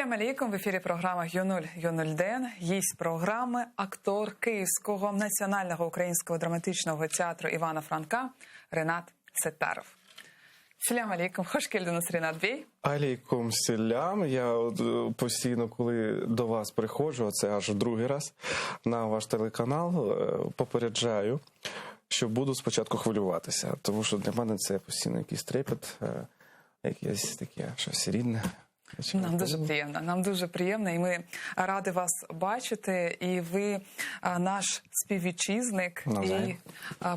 Салям алейкум, в ефірі програма «Юнуль Юнуль Ден». Гість програми – актор Київського національного українського драматичного театру Івана Франка Ренат Сеттаров. Салям алейкум, хош келдіңіз, Ренат Бей. Алейкум селям. Я постійно, коли до вас приходжу, а це аж другий раз, на ваш телеканал, попереджаю, що буду спочатку хвилюватися, тому що для мене це постійно якийсь трепет, якесь таке щось рідне. Нам дуже приємно, і ми раді вас бачити. І ви наш співвітчизник, і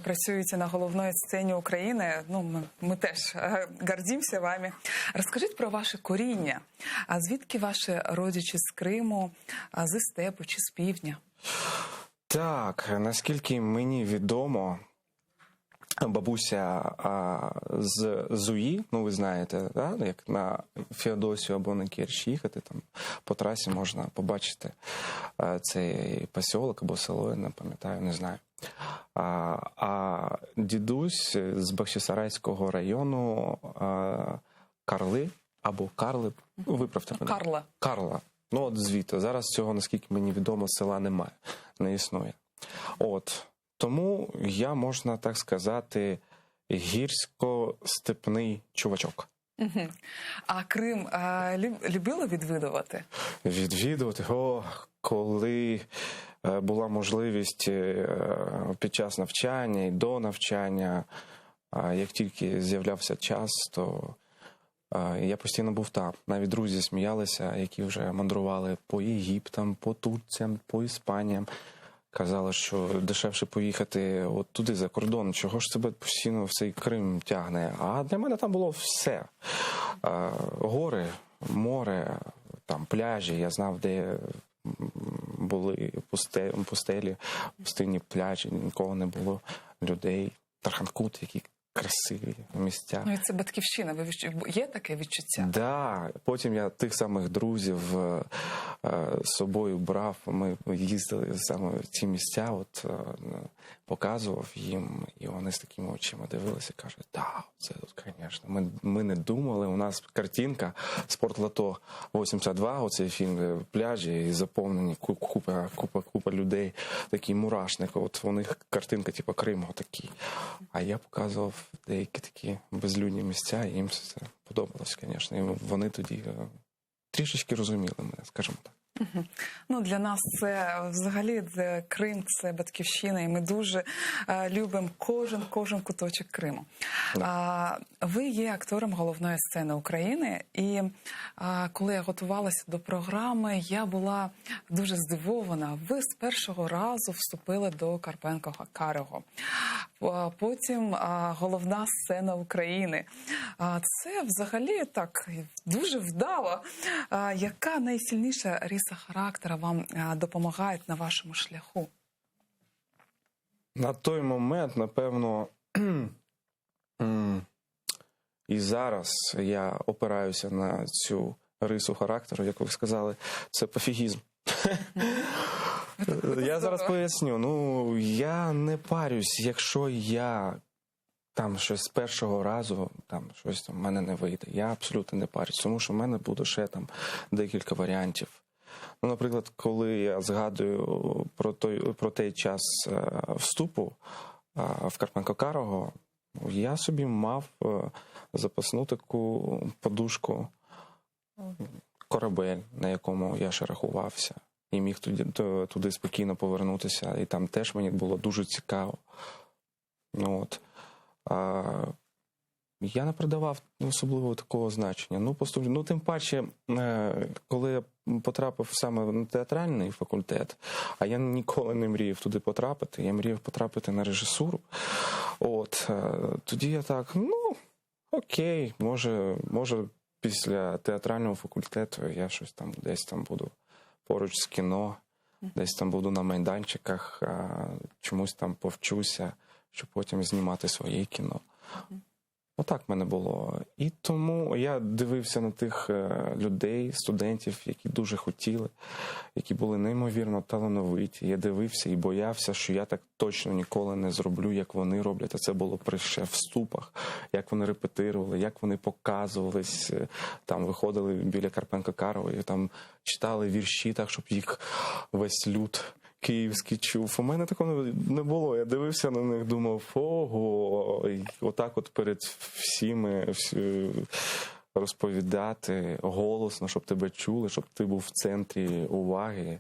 працюєте на головній сцені України. Ну, ми теж гордимося вами. Розкажіть про ваше коріння. А звідки ваші родичі з Криму, зі степу чи з півдня? Так, наскільки мені відомо, бабуся з Зуї, ну ви знаєте, да? Як на Феодосію або на Керчь їхати, там по трасі можна побачити цей посілок або село, я не пам'ятаю, не знаю. А дідусь з Бахчисарайського району Карли, або Карли, виправте мене. Карла. Ну от звідти. Зараз цього, наскільки мені відомо, села немає, не існує. От. Тому я, можна так сказати, гірсько-степний чувачок. А Крим любили відвідувати? Відвідувати? Коли була можливість під час навчання і до навчання, як тільки з'являвся час, то я постійно був там. Навіть друзі сміялися, які вже мандрували по Єгиптам, по Турціям, по Іспаніям. Казали, що дешевше поїхати от туди, за кордон. Чого ж тебе постійно в цей Крим тягне? А для мене там було все. Гори, море, там пляжі. Я знав, де були пустелі, пустинні пляжі, нікого не було, людей. Тарханкут, які красиві місця. Ну і це батьківщина. Є таке відчуття? Так. Да. Потім я тих самих друзів з собою брав. Ми їздили саме в ці місця, от, показував їм. І вони з такими очима дивилися і кажуть, так, це тут, звісно. Ми не думали. У нас картинка «Спортлото 82», оцей фільм, пляжі, і заповнені купа людей, такий мурашник. От у них картинка, типу, Криму такий. А я показував деякі такі безлюдні місця, і їм це подобалось, звісно. І вони тоді трішечки розуміли мене, скажімо так. Ну, для нас це взагалі Крим – це батьківщина, і ми дуже любимо кожен куточок Криму. Ви є актором головної сцени України, і коли я готувалася до програми, я була дуже здивована. Ви з першого разу вступили до Карпенка-Карого. Потім головна сцена України. Це взагалі так дуже вдало. Яка найсильніша риса характера вам допомагає на вашому шляху? На той момент, напевно, і зараз я опираюся на цю рису характеру, як ви сказали, це пофігізм. Я зараз поясню. Ну, я не парюсь, якщо я там щось з першого разу, там щось там в мене не вийде. Я абсолютно не парюсь, тому що в мене буде ще там декілька варіантів. Ну, наприклад, коли я згадую про той час вступу в Карпенка-Карого, я собі мав запасну таку подушку, корабель, на якому я ще рахувався. І міг туди спокійно повернутися. І там теж мені було дуже цікаво. Ну, от. Я не придавав особливо такого значення. Ну, тим паче, коли я потрапив саме на театральний факультет, а я ніколи не мріяв туди потрапити, я мріяв потрапити на режисуру. От, тоді я так, ну, окей, може після театрального факультету я щось там десь там буду поруч з кіно, десь там буду на майданчиках, чомусь там повчуся, щоб потім знімати своє кіно. Отак в мене було. І тому я дивився на тих людей, студентів, які дуже хотіли, які були неймовірно талановиті. Я дивився і боявся, що я так точно ніколи не зроблю, як вони роблять. А це було при ще вступах, як вони репетирували, як вони показувались, там виходили біля Карпенко-Карого і там читали вірші так, щоб їх весь люд київський чув. У мене такого не було. Я дивився на них, думав, ого, і отак от перед всіми розповідати голосно, щоб тебе чули, щоб ти був в центрі уваги.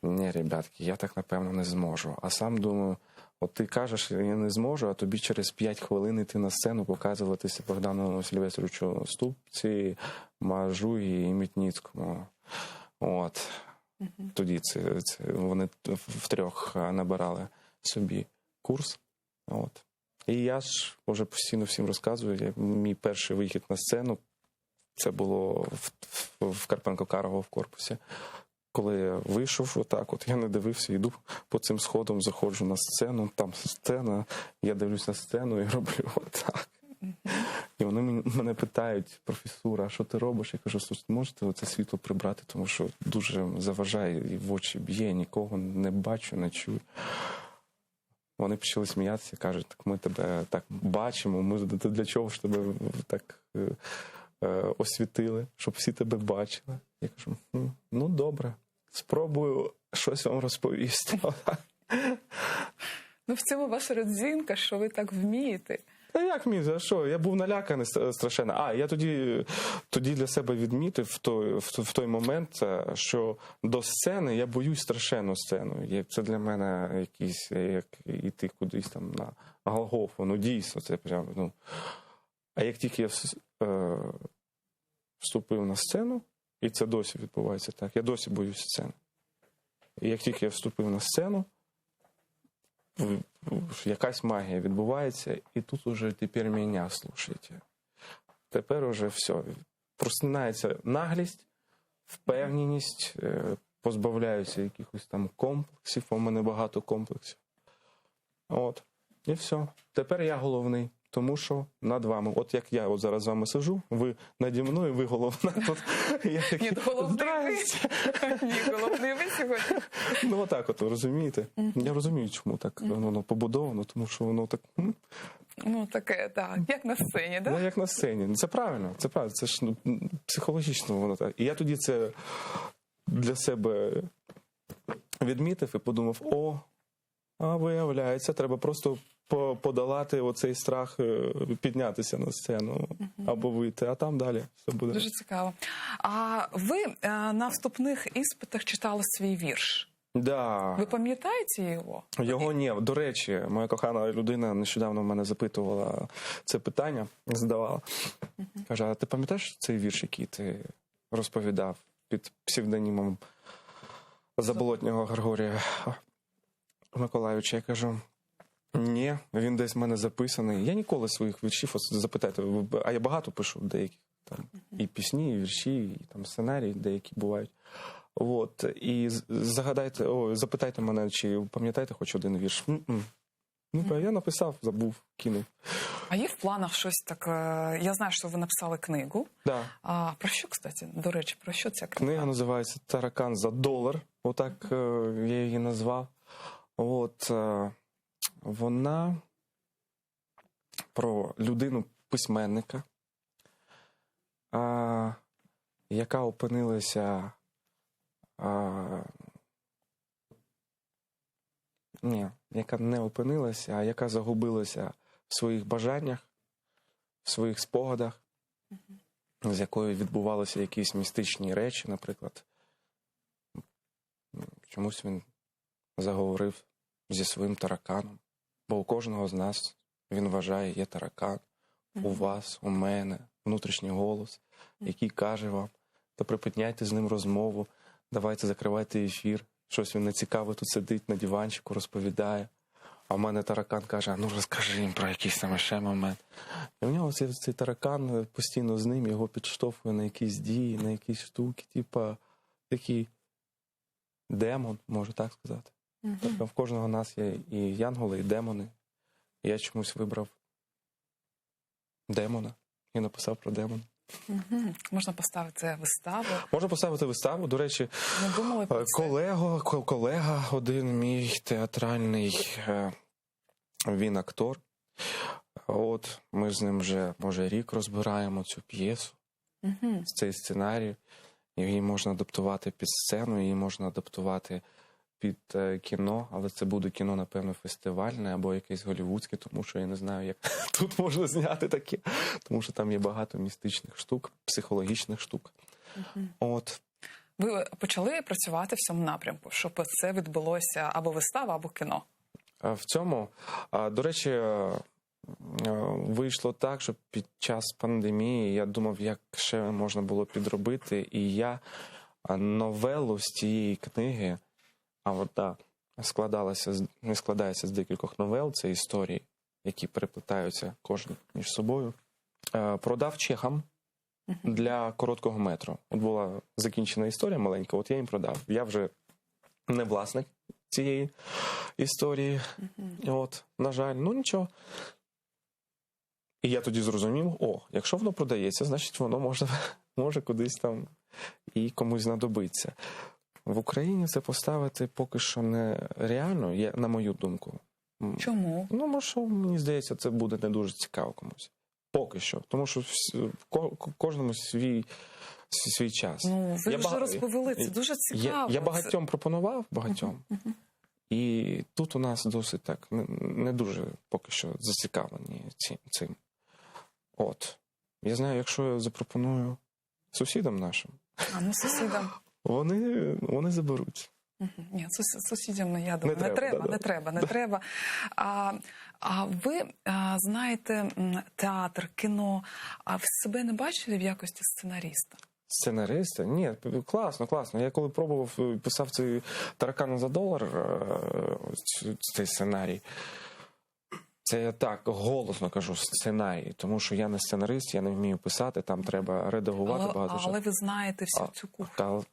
Ні, ребятки, я так, напевно, не зможу. А сам думаю, от ти кажеш, я не зможу, а тобі через 5 хвилин йти на сцену, показуватися Богдану Сильвестровичу Ступці, Мажугі і Мітніцькому. От. Тоді вони втрьох набирали собі курс. От. І я ж вже постійно всім розказую, мій перший вихід на сцену, це було в Карпенко-Карого в корпусі. Коли я вийшов отак, от я не дивився, йду по цим сходам, заходжу на сцену, там сцена, я дивлюсь на сцену і роблю отак. І вони мене питають, професура, а що ти робиш? Я кажу, слухайте, можете оце світло прибрати, тому що дуже заважає і в очі б'є, нікого не бачу, не чую. Вони почали сміятися, кажуть, так ми тебе так бачимо, ми для чого ж тебе так освітили, щоб всі тебе бачили. Я кажу, ну добре, спробую щось вам розповісти. Ну, в цьому ваша родзинка, що ви так вмієте. Та як мій, за що? Я був наляканий страшенно. А, я тоді для себе відмітив в той момент, що до сцени я боюсь страшенно сцену. Це для мене якийсь, як іти кудись там на Голгофу. Ну, дійсно, це прям, ну. А як тільки я вступив на сцену, і це досі відбувається так, я досі боюсь сцени. І як тільки я вступив на сцену, якась магія відбувається, і тут уже тепер мене слухайте. Тепер уже все. Просинається наглість, впевненість, позбавляюся якихось там комплексів, у мене багато комплексів. От. І все. Тепер я головний, тому що над вами. От як я от зараз з вами сижу, ви наді мною, ви головна. Тут я такий, Ні, головний ви. Ні, головний ви сьогодні. Ну, отак от, розумієте? Я розумію, чому так воно побудовано, тому що воно так... Ну, таке, так, як на сцені, Ну, так? як на сцені. Це правильно, це ж психологічно воно так. І я тоді це для себе відмітив і подумав, а виявляється, треба просто подолати оцей страх, піднятися на сцену або вийти, а там далі все буде. Дуже цікаво. А ви на вступних іспитах читали свій вірш. Да. Ви пам'ятаєте його? Його ні. До речі, моя кохана людина нещодавно в мене запитувала це питання, задавала. Каже, а ти пам'ятаєш цей вірш, який ти розповідав під псевдонімом Заболотнього Григорія Миколайовича? Я кажу, ні, він десь в мене записаний. Я ніколи своїх віршів, запитайте, а я багато пишу деяких там і пісні, і вірші, і там сценарії деякі бувають. От, і запитайте мене, чи пам'ятаєте хоч один вірш? Ну, я написав, забув, кинув. А є в планах щось так? Я знаю, що ви написали книгу. Да. А про що, кстати? До речі, про що ця книга? Книга називається «Таракан за $1». Отак я її назвав. От, вона про людину-письменника, яка опинилася яка не опинилася, а яка загубилася в своїх бажаннях, в своїх спогадах, з якою відбувалися якісь містичні речі, наприклад. Чомусь він заговорив зі своїм тараканом, бо у кожного з нас, він вважає, є таракан. У вас, у мене, внутрішній голос, який каже вам, то припиняйте з ним розмову, давайте закривайте ефір. Щось він нецікаве тут сидить на диванчику, розповідає. А в мене таракан каже, ну розкажи їм про якийсь там ще момент. І в нього цей таракан постійно з ним, його підштовхує на якісь дії, на якісь штуки, типа такий демон, можу так сказати. Тобто в кожного з нас є і янголи, і демони. І я чомусь вибрав демона. Я написав про демона. Можна поставити виставу. Можна поставити виставу. До речі, Не думали про це? колега один мій театральний, він актор. От ми з ним вже, може, рік розбираємо цю п'єсу, цей сценарій. Її можна адаптувати під сцену, її можна адаптувати під кіно, але це буде кіно, напевно, фестивальне або якесь голівудське, тому що я не знаю, як тут можна зняти таке, тому що там є багато містичних штук, психологічних штук. От. Ви почали працювати в цьому напрямку, щоб це відбулося або вистава, або кіно? В цьому, до речі, вийшло так, що під час пандемії я думав, як ще можна було підробити, і я новелу з цієї книги, не складається з декількох новел, це історії, які переплетаються кожен між собою, продав чехам для короткого метру. От була закінчена історія маленька, от я їм продав. Я вже не власник цієї історії. От, на жаль, ну нічого. І я тоді зрозумів, якщо воно продається, значить воно може кудись там і комусь знадобиться. В Україні це поставити поки що не реально, на мою думку. Чому? Ну, може, що, мені здається, це буде не дуже цікаво комусь. Поки що. Тому що кожному свій час. Ну, ви вже розповіли, це дуже цікаво. Я багатьом пропонував, і тут у нас досить так, не дуже поки що зацікавлені цим. От. Я знаю, якщо я запропоную сусідам нашим, сусідам. Вони заберуть. Ні, сусідям, я думаю, не треба. А ви знаєте театр, кіно, а ви себе не бачили в якості сценаріста? Сценариста? Ні, класно. Я коли пробував, писав цей «Таракана за долар», цей сценарій, це я так голосно кажу сценарій, тому що я не сценарист, я не вмію писати, там треба редагувати багато чого. Але ви знаєте всю цю кухню.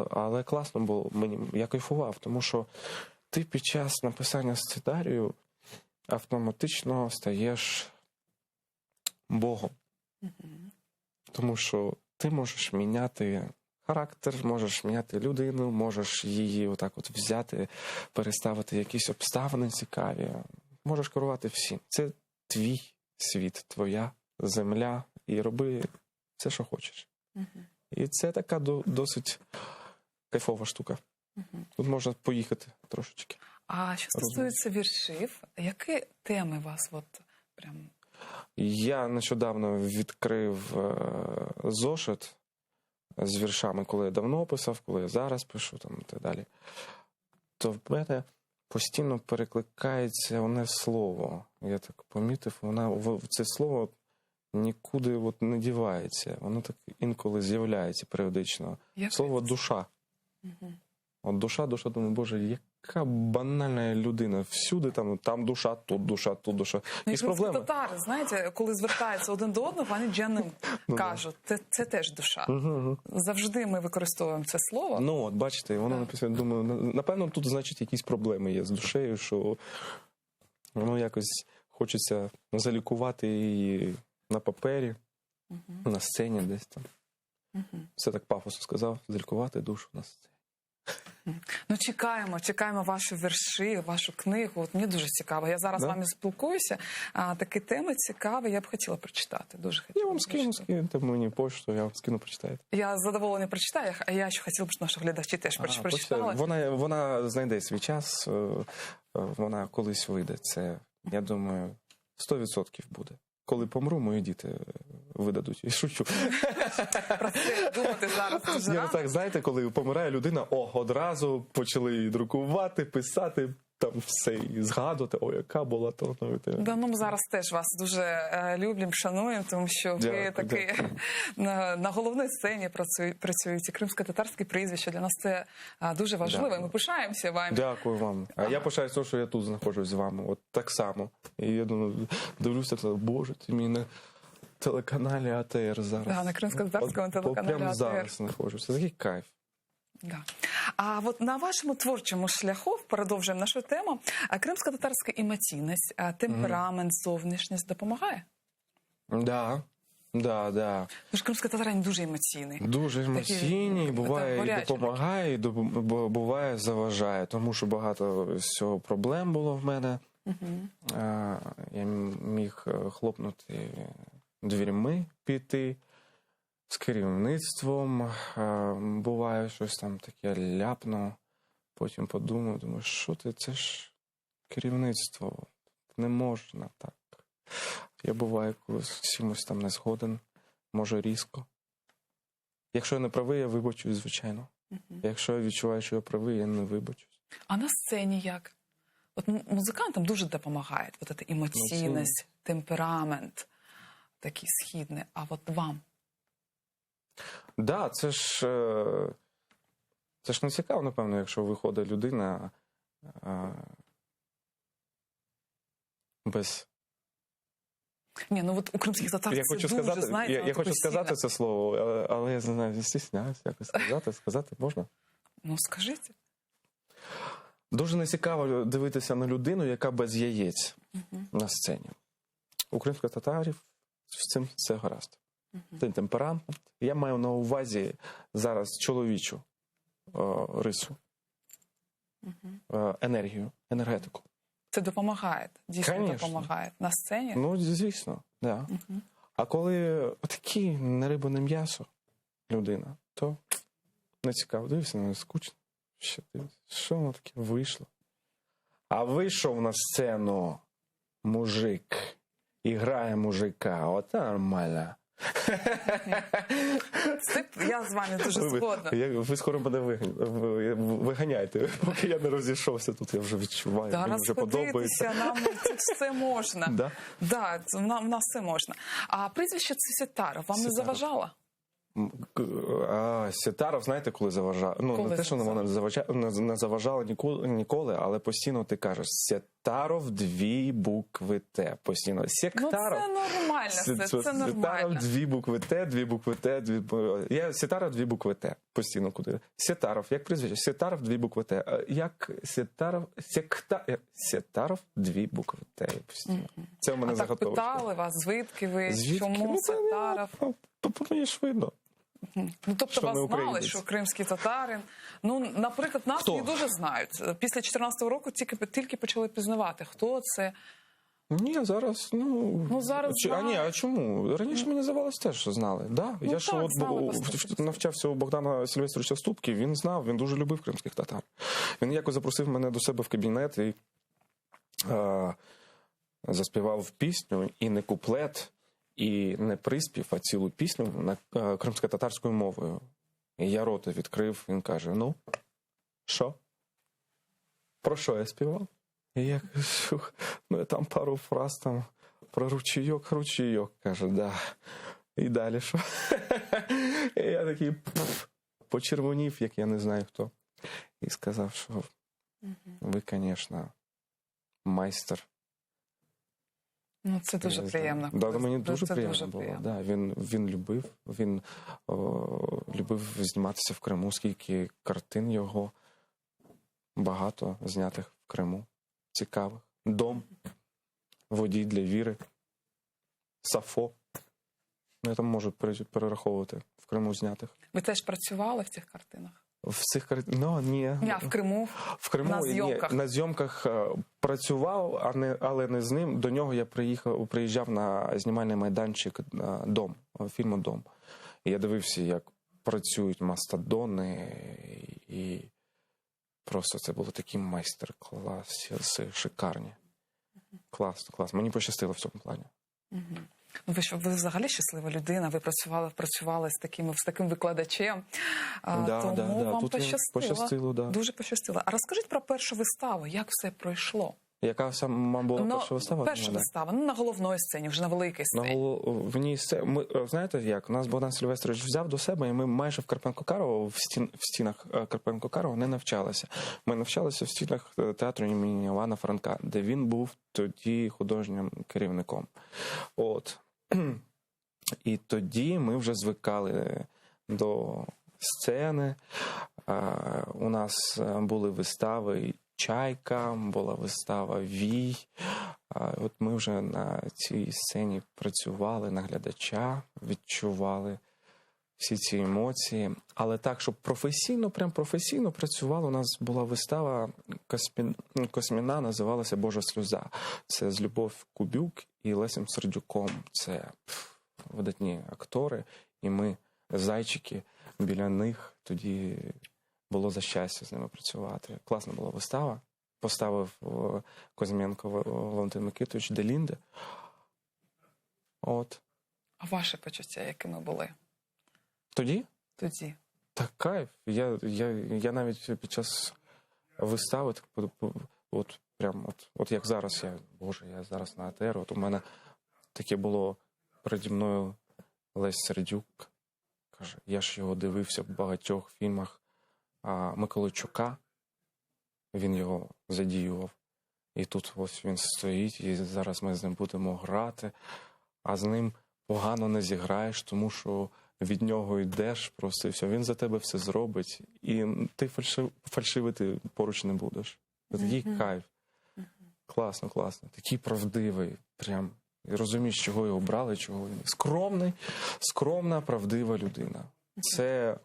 Але класно було, я кайфував, тому що ти під час написання сценарію автоматично стаєш Богом. Тому що ти можеш міняти характер, можеш міняти людину, можеш її отак от взяти, переставити якісь обставини цікаві. Можеш керувати всім. Це твій світ, твоя земля, і роби все, що хочеш. І це така досить кайфова штука. Тут можна поїхати трошечки. А що стосується віршів, які теми вас прям... Я нещодавно відкрив зошит з віршами, коли я давно писав, коли я зараз пишу там, і так далі. То в мене постійно перекликається одне слово. Я так помітив, це слово нікуди не дівається. Воно так інколи з'являється періодично. Слово «душа». От душа, думаю, Боже, яка банальна людина. Всюди там душа, тут душа, тут душа. І проблеми. Татари, знаєте, коли звертаються один до одного, вони джаним кажуть, це теж душа. Завжди ми використовуємо це слово. Ну, от, бачите, воно написано, думаю, напевно, тут, значить, якісь проблеми є з душею, що воно якось хочеться залікувати її на папері, на сцені десь там. Все так пафосно сказав, залікувати душу на сцені. Ну, чекаємо ваші вірші, вашу книгу. От мені дуже цікаво. Я зараз з вами спілкуюся. Такі теми цікаві, я б хотіла прочитати. Дуже хотіла. Я вам скиньте мені пошту, я вам скину прочитаю. Я з задоволенням прочитаю, а я ще хотіла б, щоб наші глядачі теж прочитали. Вона знайде свій час, вона колись вийде. Це, я думаю, 100% буде. Коли помру, мої діти видадуть. І шучу. Про це думати зараз. Так, знаєте, коли помирає людина, одразу почали друкувати, писати, там все, і згадувати, яка була талановита. Да, ми зараз теж вас дуже люблять, шануємо, тому що ви такий на головній сцені працюєте. Кримсько-татарське прізвище. Для нас це дуже важливо, і ми пишаємося вами. Дякую вам. А я пишаюся того, що я тут знаходжусь з вами. От так само. І я думаю, дивлюся, Боже, ти мій на телеканалі АТР зараз. Да, на Кримсько-татарському телеканалі прямо АТР. зараз знаходжуся. Це такий кайф. Да. А от на вашому творчому шляху, продовжуємо нашу тему, кримсько-татарська емоційність, темперамент, зовнішність допомагає? Да. Тож кримський татарин дуже емоційний. Дуже емоційний, буває і гарячий допомагає, і буває заважає, тому що багато з цього проблем було в мене. Я міг хлопнути дверьми, піти з керівництвом, буває щось там таке ляпно, потім думаю, що це ж керівництво, не можна так. Я буваю, коли з чимось там не згоден, може різко. Якщо я не правий, я вибачусь, звичайно. Якщо я відчуваю, що я правий, я не вибачусь. А на сцені як? От музикантам дуже допомагає от ця емоційність, темперамент такий східний. А от вам? Да, це ж не цікаво, напевно, якщо виходить людина без... Ні, ну от у кримських татар це дуже, знаєте, я хочу сказати це слово, але я не знаю, стісняюсь якось сказати можна? Ну, скажіть. Дуже нецікаво дивитися на людину, яка без яєць на сцені. У кримських татарів з цим все гаразд. Це темперамент. Я маю на увазі зараз чоловічу рису, енергію, енергетику. Це допомагає, дійсно Конечно. допомагає. На сцені? Ну, звісно, да. А коли такі не риба, не м'ясо людина, то не цікаво. Дивишся, не скучно. Що воно таке вийшло? А вийшов на сцену мужик і грає мужика. От нормально. Я з вами дуже згодна. Ви скоро мене виганяєте, поки я не розійшовся, тут я вже відчуваю, мені вже подобається. Нам тут все можна. Да? Да, в нас все можна. А прізвище це Сетаров вам не заважало? Сетаров, знаєте, коли заважав? Ну, не те, що вона не заважала ніколи, але постійно ти кажеш Сетаров, 2 букви Т. Постійно. Сектаров. Ну, це нормально. Це нормально. Сетаров, 2 букви Т, 2 букви Т. Я Сетаров, 2 букви Т. Постійно куди. Сетаров, як прізвище? Сетаров, 2 букви Т. Як Сетаров? Сетаров, 2 букви Т. Постійно. Це в мене заготовочка. Так питали вас, звідки ви, чому Сетаров? Мені ж видно. Ну, тобто вас знали, що кримський татарин. Ну, наприклад, нас не дуже знають. Після 14-го року тільки почали пізнавати, хто це. Ні, зараз, зараз а чому? Раніше мені здавалось теж, що знали. Да? Я ж навчався у Богдана Сильвестровича Ступки, він знав, він дуже любив кримських татар. Він якось запросив мене до себе в кабінет і заспівав пісню, і не куплет, і не приспів, а цілу пісню на кримсько-татарською мовою. І я рота відкрив, він каже, ну, що? Про що я співав? І я кажу, там пару фраз там про ручійок, каже, да. І далі що? І я такий почервонів, як я не знаю хто. І сказав, що ви, звісно, майстер. Ну, це дуже приємно. Да, мені дуже приємно було. Да, він любив зніматися в Криму, скільки картин його багато знятих в Криму. Цікавих. Дом, водій для Віри, Сафо. Я там можу перераховувати в Криму знятих. Ви теж працювали в цих картинах? В цих картинах? Ні. В Криму? В Криму на зйомках? Ні, на зйомках працював, але не з ним. До нього я приїжджав на знімальний майданчик «Дом», фільму «Дом». І я дивився, як працюють мастодони, і просто це було такий майстер-клас, шикарні. Класно. Мені пощастило в цьому плані. Ви взагалі щаслива людина, ви працювали з таким викладачем, тому вам пощастило. Да. Дуже пощастило. А розкажіть про першу виставу, як все пройшло? Яка сама була перша вистава? Перша вистава, на головної сцені, вже на великій сцені. На головній сцені. Ми, знаєте як, нас Богдан Сильвестрович взяв до себе, і ми майже в Карпенко-Карого, в стінах Карпенко-Карого не навчалися. Ми навчалися в стінах театру імені Івана Франка, де він був тоді художнім керівником. І тоді ми вже звикали до сцени. У нас були вистави Чайка, була вистава Вій. От ми вже на цій сцені працювали на глядача, відчували всі ці емоції. Але так, щоб професійно, прям професійно працювали, у нас була вистава Косміна, називалася «Божа сльоза». Це з Любов Кубюк і Лесем Сердюком. Це видатні актори, і ми, зайчики, біля них, тоді було за щастя з ними працювати. Класна була вистава. Поставив Козьменко Валентин Микитович Делінде. От. А ваші почуття, якими були Тоді? тоді? Так, кайф. Я навіть під час вистави, от прям, от як зараз, я зараз на АТР, от у мене таке було переді мною Лесь Сердюк. Каже, я ж його дивився в багатьох фільмах Миколайчука. Він його задіював. І тут ось він стоїть, і зараз ми з ним будемо грати, а з ним погано не зіграєш, тому що від нього йдеш просто і все. Він за тебе все зробить, і ти фальшивити поруч не будеш. Такий кайф. Класно, класно. Такий правдивий. Прям. І розумієш, чого його брали, чого він. Скромна, правдива людина. Це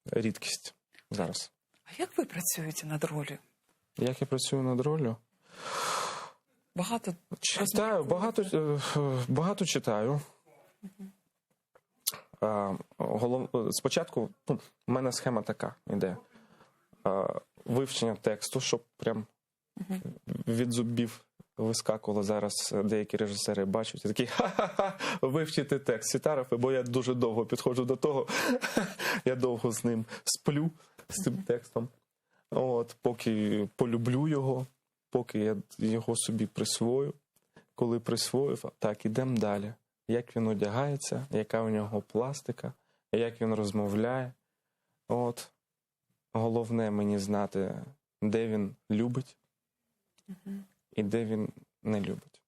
рідкість зараз. А як ви працюєте над ролью? Як я працюю над роллю? Багато Читаю, багато читаю. Спочатку в мене схема така йде. Вивчення тексту, щоб прям від зубів вискакувало. Зараз деякі режисери бачать, такі ха-ха-ха, вивчити текст Сітаров, бо я дуже довго підходжу до того, я довго з ним сплю, з цим текстом. От, поки полюблю його, поки я його собі присвою. Коли присвоїв, так, ідемо далі. Як він одягається, яка у нього пластика, як він розмовляє. От. Головне мені знати, де він любить і де він не любить.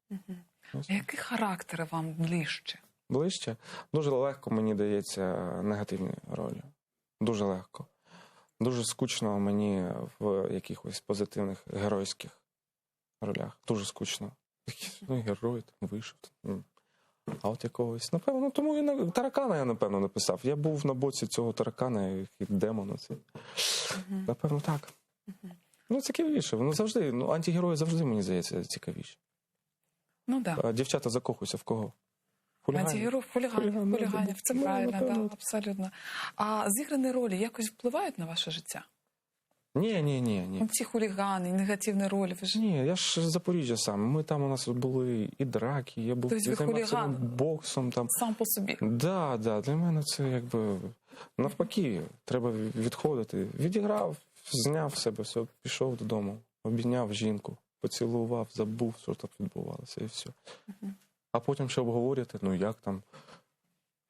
А які характери вам ближче? Ближче? Дуже легко мені дається негативні ролі. Дуже легко. Дуже скучно мені в якихось позитивних геройських ролях. Дуже скучно. Ну, герой там вийшов. А от якогось, напевно, тому і таракана я, напевно, написав. Я був на боці цього таракана, як демона. Напевно, так. Ну, цікавіше. Воно завжди, антигерої завжди, мені здається, цікавіші. Ну, так. Да. Дівчата закохуються в кого? Антигерой, хуліганів. Це правильно, да, абсолютно. А зіграні ролі якось впливають на ваше життя? Ні. Ці хулігани, негативні ролі. Ви ж... Ні, я ж з Запоріжжя сам. Ми там, у нас були і драки, я був займався боксом. Там. Сам по собі. Да, для мене це якби навпаки, треба відходити. Відіграв, зняв себе, все, пішов додому, обійняв жінку, поцілував, забув, що там відбувалося, і все. А потім ще обговорювати, як там,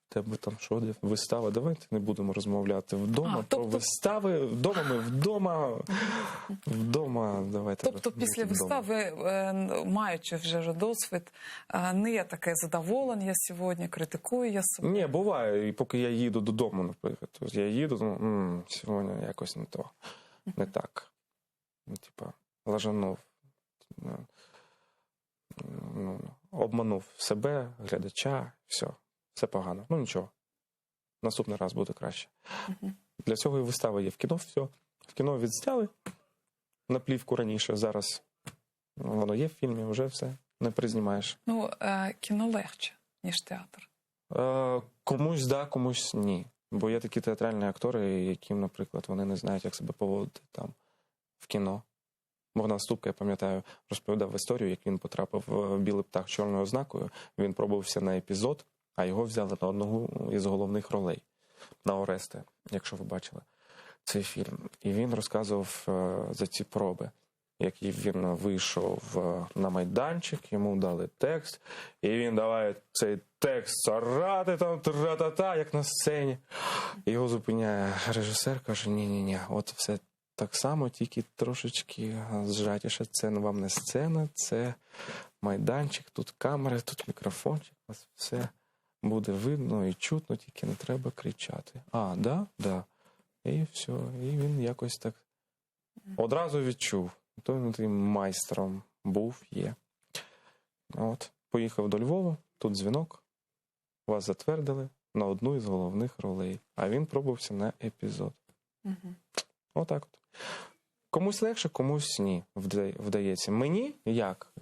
тебе там що, вистава, давайте не будемо розмовляти вдома про вистави, вдома, давайте. Тобто після вистави, маючи вже досвід, не є таке задоволення сьогодні, критикую я себе? Ні, буває, і поки я їду додому, наприклад. Я їду, сьогодні якось не то, не так. Лажанув. Обманув себе, глядача, все погано. Нічого. Наступний раз буде краще. Для цього і вистава є в кіно, все. В кіно відзняли на плівку раніше, зараз воно є в фільмі, вже все, не признімаєш. Кіно легше, ніж театр. Комусь да, комусь ні. Бо є такі театральні актори, яким, наприклад, вони не знають, як себе поводити там в кіно. Богдан Ступка, я пам'ятаю, розповідав історію, як він потрапив в «Білий птах» з чорною ознакою. Він пробувався на епізод, а його взяли на одну із головних ролей. На Оресте, якщо ви бачили цей фільм. І він розказував за ці проби. Як він вийшов на майданчик, йому дали текст, і він давай цей текст орати там, тра-та-та, як на сцені. Його зупиняє режисер, каже, ні, от все так само, тільки трошечки зжатіше. Це вам не сцена, це майданчик, тут камери, тут мікрофончик, у вас все буде видно і чутно, тільки не треба кричати. Да. І все, і він якось так одразу відчув. той майстром був, є. От. Поїхав до Львова, тут дзвінок, вас затвердили на одну із головних ролей. А він пробувався на епізод. Отак от. Комусь легше, комусь ні, вдається. Мені як?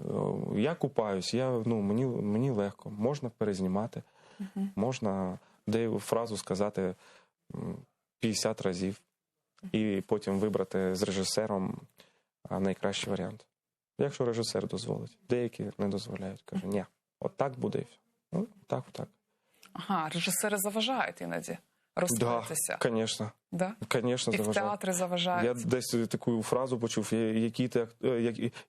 Я купаюсь, мені легко. Можна перезнімати, можна фразу сказати 50 разів і потім вибрати з режисером найкращий варіант. Якщо режисер дозволить. Деякі не дозволяють. Каже, ні, отак буде і все. Ну, так. Ага, режисери заважають іноді розкриватися. Так, звісно. Да? Конечно, І в заважають. театрі заважають. Я десь таку фразу почув,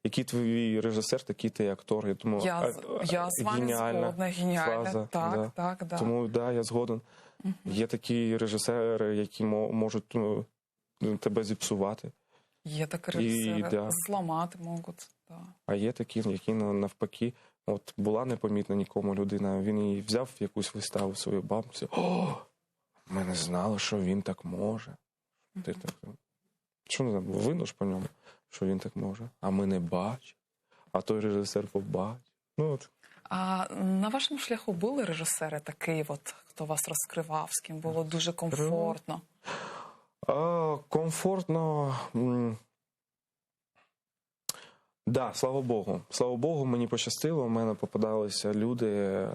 який твій режисер, такий ти актор. Я думаю, Я з вами згодна, геніальна. фраза. Так. Тому, я згоден. Є такі режисери, які можуть тебе зіпсувати. Є такі режисери, зламати можуть. Да. А є такі, які навпаки, от була непомітна нікому людина, він її взяв в якусь виставу свою бабусю. О, ми не знали, що він так може. Ти так, що не знаю, видно ж по ньому, що він так може. А ми не бачимо. А той режисер побачив. От. А на вашому шляху були режисери такий, хто вас розкривав, з ким було дуже комфортно? Комфортно. Да, слава Богу. Слава Богу, мені пощастило. У мене попадалися люди,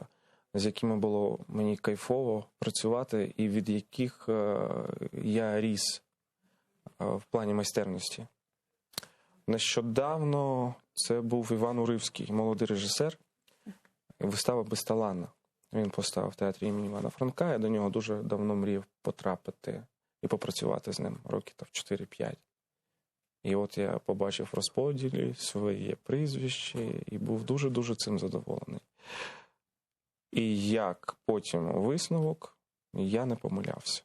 з якими було мені кайфово працювати, і від яких я ріс в плані майстерності. Нещодавно це був Іван Уривський, молодий режисер. Вистава «Безталанна». Він поставив в театрі імені Івана Франка. Я до нього дуже давно мріяв потрапити і попрацювати з ним років 4-5. І от я побачив в розподілі своє прізвище і був дуже-дуже цим задоволений. І як потім висновок, я не помилявся.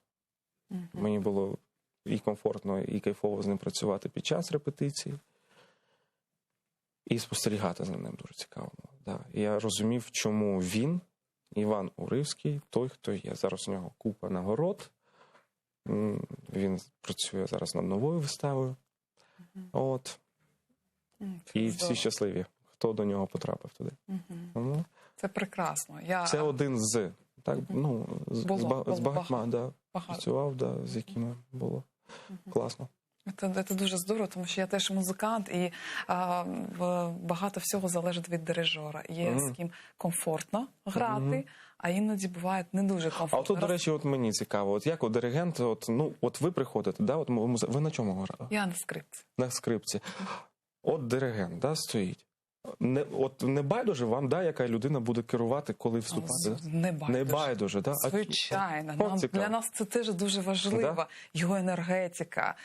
Мені було і комфортно, і кайфово з ним працювати під час репетиції. І спостерігати за ним дуже цікаво. Да. Я розумів, чому він, Іван Уривський, той, хто є. Зараз у нього купа нагород. Він працює зараз над новою виставою. От. І всі щасливі, хто до нього потрапив туди. Це прекрасно. Це один з. Так, з багатьма працював, з якими було класно. Це дуже здорово, тому що я теж музикант, і багато всього залежить від дирижера. Є з ким комфортно грати, а іноді буває не дуже комфортно. А от, до речі, мені цікаво, як диригент, от ви приходите, ви на чому грали? Я на скрипці. На скрипці. От диригент, стоїть. Не байдуже вам, яка людина буде керувати, коли вступати? Не байдуже, да? Звичайно. Для нас це теж дуже важливо. Да? Його енергетика.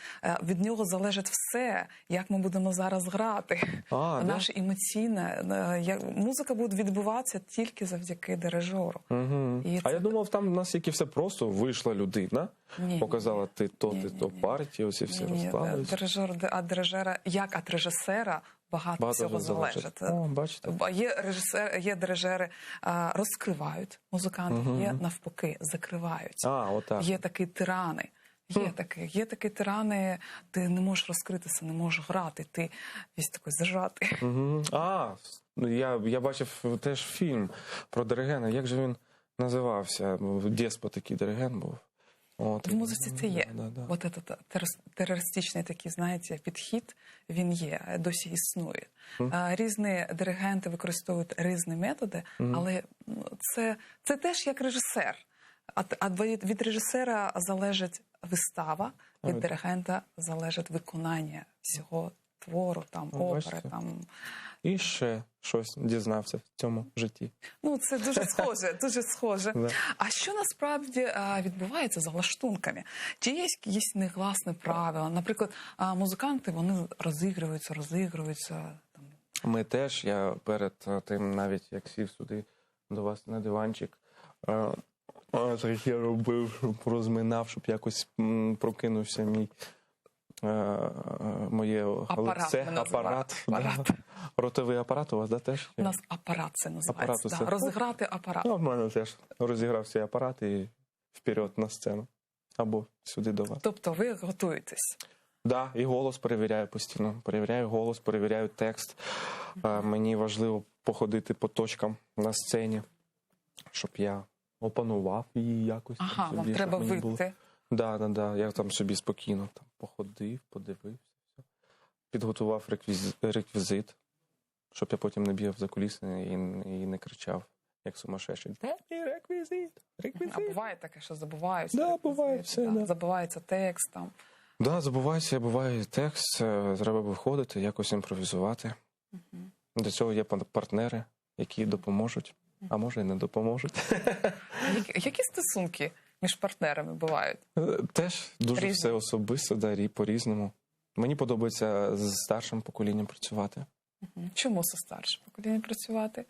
Від нього залежить все, як ми будемо зараз грати. Наша емоційна... Музика буде відбуватися тільки завдяки дирижеру. Я думав, там в нас тільки все просто. Вийшла людина, показала ти то партію, оці всі розклались. Як від режисера, багато всього залежить. Є дирижери, розкривають музиканти, є навпаки, закривають. Є такі тирани. Є такі тирани, ти не можеш розкритися, не можеш грати, ти весь такий зажатий. Я бачив теж фільм про диригента, як же він називався? Деспот такий диригент був. В музиці це є. От терористичний такий, знаєте, підхід, він є, досі існує. Різні диригенти використовують різні методи, але це теж як режисер. Від режисера залежить вистава, від диригента залежить виконання всього твору, опери. І ще щось дізнався в цьому житті. Це дуже схоже. А що насправді відбувається за лаштунками? Чи є якісь негласні правила? Наприклад, музиканти, вони розігруються. Ми теж, я перед тим, навіть як сів сюди до вас на диванчик, так я робив, розминав, щоб якось прокинувся моє лице, апарат. Ротовий апарат у вас, теж? У нас апарат це називається. Розіграти апарат. В мене теж розіграв цей апарат і вперед на сцену. Або сюди до вас. Тобто ви готуєтесь? Да, і голос перевіряю постійно. Перевіряю голос, перевіряю текст. Мені важливо походити по точкам на сцені, щоб я опанував її якось. там Ага, собі, вам щоб треба мені було. вийти. Да. Я там собі спокійно там походив, подивився. Підготував реквізит, щоб я потім не бігав за куліси і не кричав, як сумасшедший. Де мій реквізит? А буває таке, що забуваються. Да, реквізити, буває все, да. Забувається текст там. Да, забуваюся, буває текст, треба виходити, якось імпровізувати. Для цього є партнери, які допоможуть, а може і не допоможуть. Які стосунки між партнерами бувають? Теж дуже Різні. все особисто, да, по-різному. Мені подобається з старшим поколінням працювати. Чому зі старшим поколінням працювати?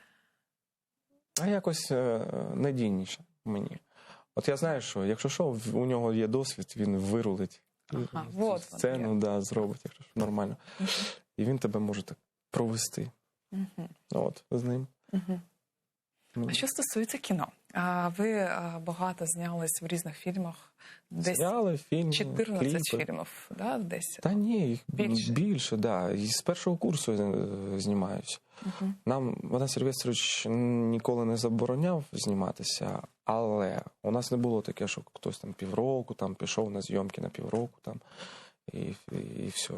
А якось надійніше мені. От я знаю, що якщо що, у нього є досвід, він вирулить. Ага, Цю вот сцену, воно да, зробить, якщо що, нормально. І він тебе може так провести. От, з ним. А що стосується кіно? Ви багато знялись в різних фільмах. Десь Зняли фільм, 14 кліпи. фільмів, да? Десь. Та ні, їх Більше? більше, да. І з першого курсу знімаюсь. Нам Богдан Сильвестрович ніколи не забороняв зніматися, але у нас не було таке, що хтось там півроку там пішов на зйомки на півроку там, і все,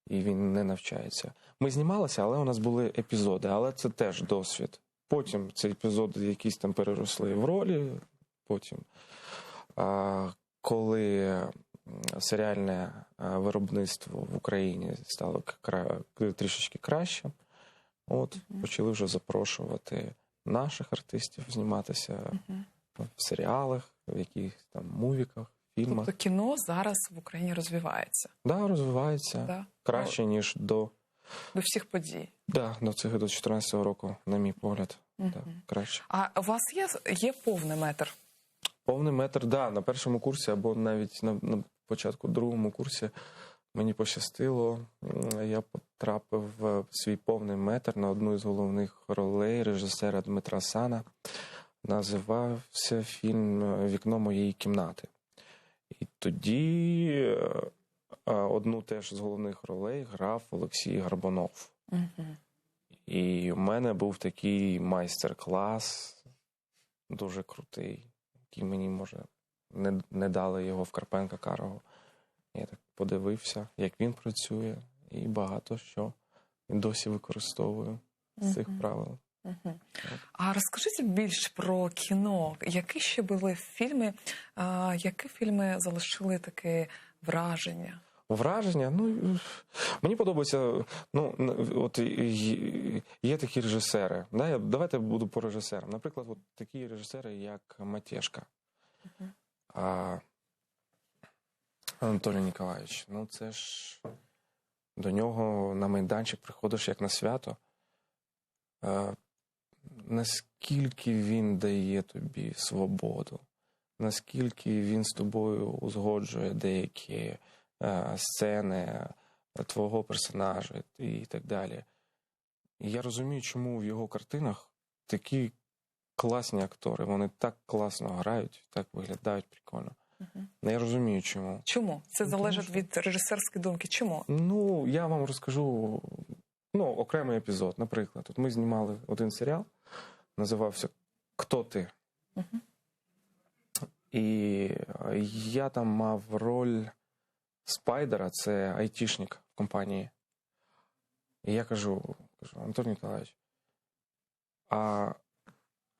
і він не навчається. Ми знімалися, але у нас були епізоди, але це теж досвід. Потім ці епізоди якісь там переросли в ролі, потім, коли серіальне виробництво в Україні стало трішечки краще, почали вже запрошувати наших артистів зніматися в серіалах, в якихось там мувіках, фільмах. Тобто кіно зараз в Україні розвивається. Да, розвивається. Да. Краще, ніж до Всіх подій. до 2014 року, на мій погляд. Да, краще. А у вас є повний метр? Повний метр, да, на першому курсі або навіть на початку другому курсі мені пощастило. Я потрапив в свій повний метр на одну із головних ролей режисера Дмитра Сана. Називався фільм «Вікно моєї кімнати». І тоді одну теж з головних ролей грав Олексій Горбунов. І в мене був такий майстер-клас, дуже крутий, який мені, може, не дали його в Карпенка-Карого. Я так подивився, як він працює, і багато що досі використовую з цих правил. А розкажіть більш про кіно. Які ще були фільми, які фільми залишили таке враження? Враження? Ну, мені подобається, от є такі режисери. Да? Давайте я буду по режисерам. Наприклад, от такі режисери, як Матєшка. Анатолій Ніколаєвич, ну це ж до нього на майданчик приходиш як на свято. Наскільки він дає тобі свободу, наскільки він з тобою узгоджує деякі сцени твого персонажа і так далі. І я розумію, чому в його картинах такі класні актори, вони так класно грають, так виглядають прикольно. Я розумію, чому. Чому? Це залежить від режисерської думки. Чому? Ну, я вам розкажу окремий епізод. Наприклад, от ми знімали один серіал, називався «Хто ти?». І я там мав роль Спайдера, це айтішник в компанії. І я кажу, Анатолій Ніколаєвич,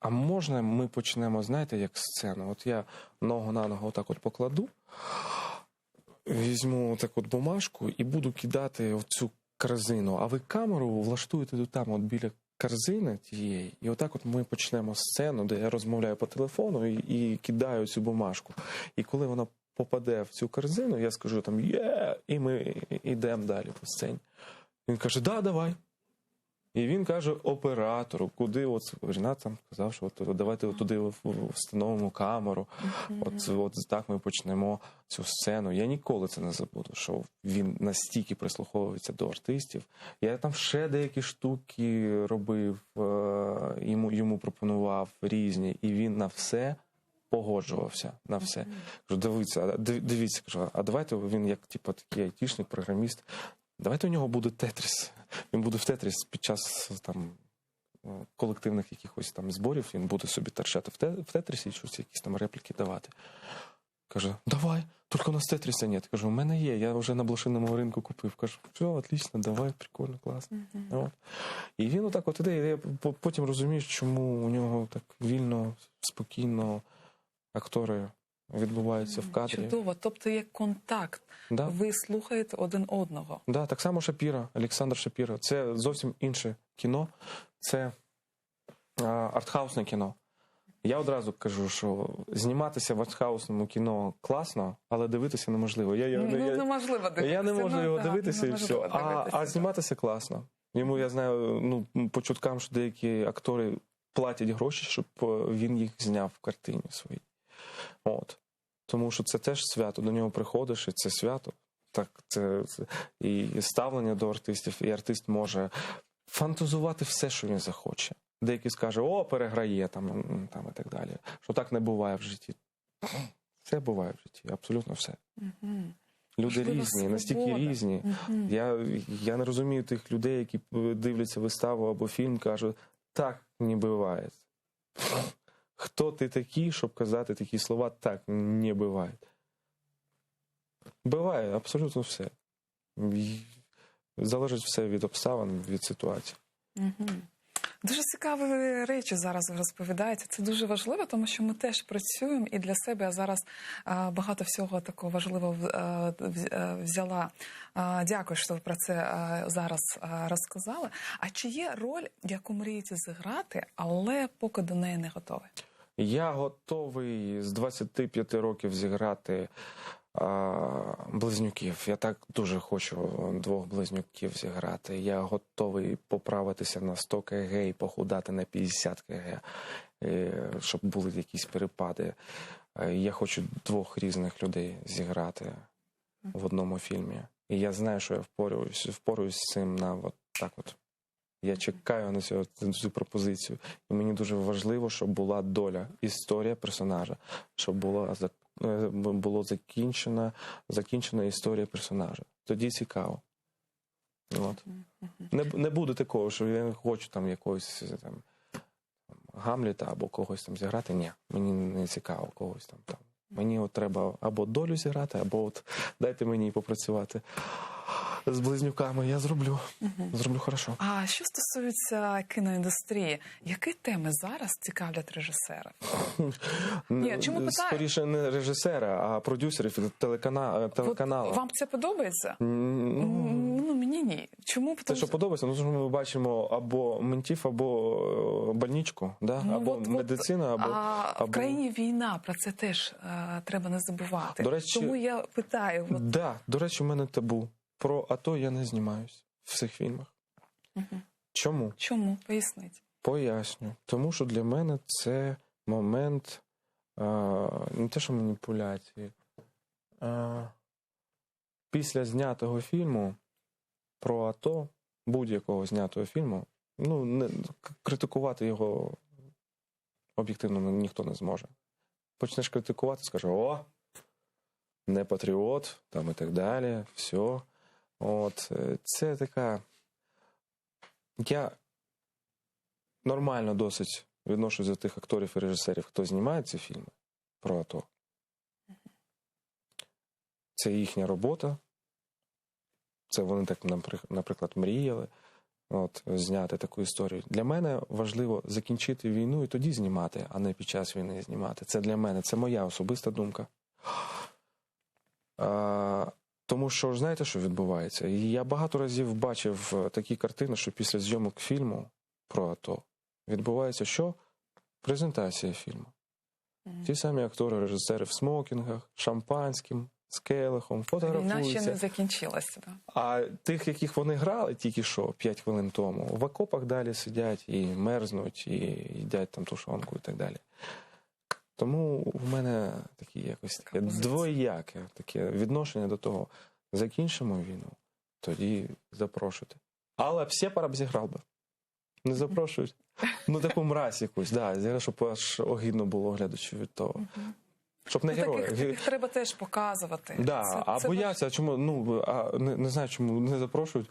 а можна ми почнемо, знаєте, як сцену? От я ногу на ногу отак от покладу, візьму так от бумажку і буду кидати оцю корзину, а ви камеру влаштуєте там, от біля корзини тієї, і отак от ми почнемо сцену, де я розмовляю по телефону і кидаю цю бумажку. І коли вона попаде в цю корзину, я скажу там «Є!» і ми йдемо далі по сцені. Він каже «Да, давай». І він каже оператору, куди Рінат там сказав, що давайте туди встановимо камеру. От так ми почнемо цю сцену. Я ніколи це не забуду, що він настільки прислуховується до артистів. Я там ще деякі штуки робив, йому пропонував різні, і він на все погоджувався на все. Кажу, дивіться, кажу, а давайте він як типу, такий айтішник, програміст, давайте у нього буде Тетріс. Він буде в Тетріс під час там колективних якихось там зборів, він буде собі торчати в Тетрісі і щось, якісь там репліки давати. Каже, давай, тільки у нас Тетріса нет. Кажу, у мене є, я вже на блошиному ринку купив. Кажу, все, отлично, давай, прикольно, класно. От. І він отак от іде, і я потім розумію, чому у нього так вільно, спокійно актори відбуваються в кадрі. Чудово, тобто є контакт, Да. ви слухаєте один одного. Да, так само Шапіро, Олександр Шапіро. Це зовсім інше кіно, це артхаусне кіно. Я одразу кажу, що зніматися в артхаусному кіно класно, але дивитися неможливо. Неможливо дивитися. Я не можу його так, дивитися і все. неможливо А дивитися. зніматися класно. Йому, я знаю, по чуткам, що деякі актори платять гроші, щоб він їх зняв в картині своїй. От. Тому що це теж свято, до нього приходиш, і це свято. Так, це і ставлення до артистів, і артист може фантазувати все, що він захоче. Деякі скаже, о, переграє, там і так далі. Що так не буває в житті. Все буває в житті, абсолютно все. Люди Можливо, різні, свобода. настільки різні. Я не розумію тих людей, які дивляться виставу або фільм, кажуть, так не буває. Хто ти такий, щоб казати такі слова, так не буває. Буває абсолютно все. Залежить все від обставин, від ситуації. Дуже цікаві речі зараз ви розповідаєте. Це дуже важливо, тому що ми теж працюємо і для себе я зараз багато всього такого важливого взяла. Дякую, що ви про це зараз розказали. А чи є роль, яку мрієте зіграти, але поки до неї не готові? Я готовий з 25 років зіграти близнюків. Я так дуже хочу 2 близнюків зіграти. Я готовий поправитися на 100 кг і похудати на 50 кг, щоб були якісь перепади. Я хочу 2 різних людей зіграти в одному фільмі. І я знаю, що я впораюсь з цим на от так от. Я чекаю на цю пропозицію. І мені дуже важливо, щоб була доля, історія персонажа, щоб було закінчена історія персонажа. Тоді цікаво. От. Не буде такого, що я не хочу там якогось там, Гамлета або когось там зіграти. Ні, мені не цікаво когось там. Мені от треба або долю зіграти, або от дайте мені попрацювати з близнюками. Я зроблю. Зроблю хорошо. А що стосується кіноіндустрії, які теми зараз цікавлять режисера? Ні, чому питаю? Скоріше не режисера, а продюсерів телеканалу. Вам це подобається? Ну, мені ні. Чому? Це що подобається? Ну, тому що ми бачимо або ментів, або больничку, да? Або медицину, або... В країні війна, про це теж треба не забувати. До речі, тому я питаю. Да, до речі, у мене табу. Про АТО я не знімаюсь в цих фільмах. Чому? Чому? Поясніть. Поясню. Тому що для мене це момент не те, що маніпуляції. Після знятого фільму про АТО, будь-якого знятого фільму, критикувати його об'єктивно ніхто не зможе. Почнеш критикувати, скаже, о, не патріот, там і так далі, все. От, це така... Я нормально досить відношусь до тих акторів і режисерів, хто знімає ці фільми про АТО. Це їхня робота. Це вони так, наприклад, мріяли зняти таку історію. Для мене важливо закінчити війну і тоді знімати, а не під час війни знімати. Це для мене, це моя особиста думка. Тому що, знаєте, що відбувається? Я багато разів бачив такі картини, що після зйомок фільму про АТО відбувається що? Презентація фільму. Ті самі актори, режисери в смокінгах, шампанським, з келихом, фотографуються. Війна ще не закінчилася. Так? А тих, яких вони грали тільки що, 5 хвилин тому, в окопах далі сидять і мерзнуть, і їдять там тушонку і так далі. Тому в мене такі якось таке двояке таке відношення до того. Закінчимо війну, тоді запрошуйте. Але всі пора б зіграв би. Не запрошують. Ну, таку мразь якусь, да, щоб аж огидно було глядачу від того. Щоб не герої. Таких треба теж показувати. Да, а бояться, чому, не знаю, чому не запрошують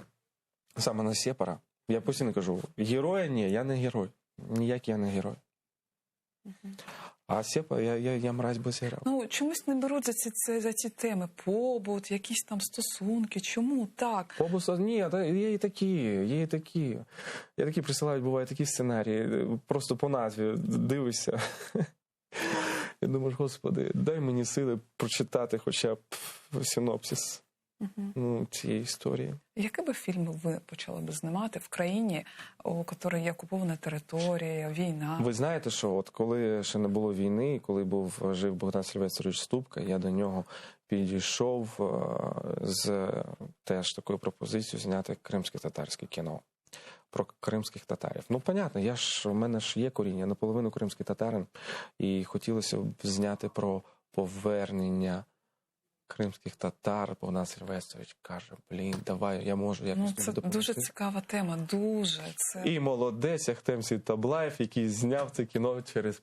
саме на Сєпара. Я постійно кажу, героя ні, я не герой. Ніякий я не герой. А Сєпа, я мразь би зіграв. Ну, чомусь не беруть за ці теми. Побут, якісь там стосунки. Чому так? Побуса, ні, є і такі. Я такі присилають, бувають такі сценарії. Просто по назві дивишся. Я думаю, Господи, дай мені сили прочитати хоча б синопсис цієї історії. Який би фільм ви почали б знімати в країні, у якій є окупована територія, війна? Ви знаєте, що от коли ще не було війни, коли жив Богдан Сильвестрович Ступка, я до нього підійшов з теж такою пропозицією зняти кримське-татарське кіно. Про кримських татарів. Ну, понятно, у мене ж є коріння, наполовину кримський татарин, і хотілося б зняти про повернення кримських татар. Богдан Сильвестрович каже, давай, я можу якось тобі допомогти. Це дуже цікава тема, дуже. І молодець Ахтем Сітаблаєв, який зняв це кіно через...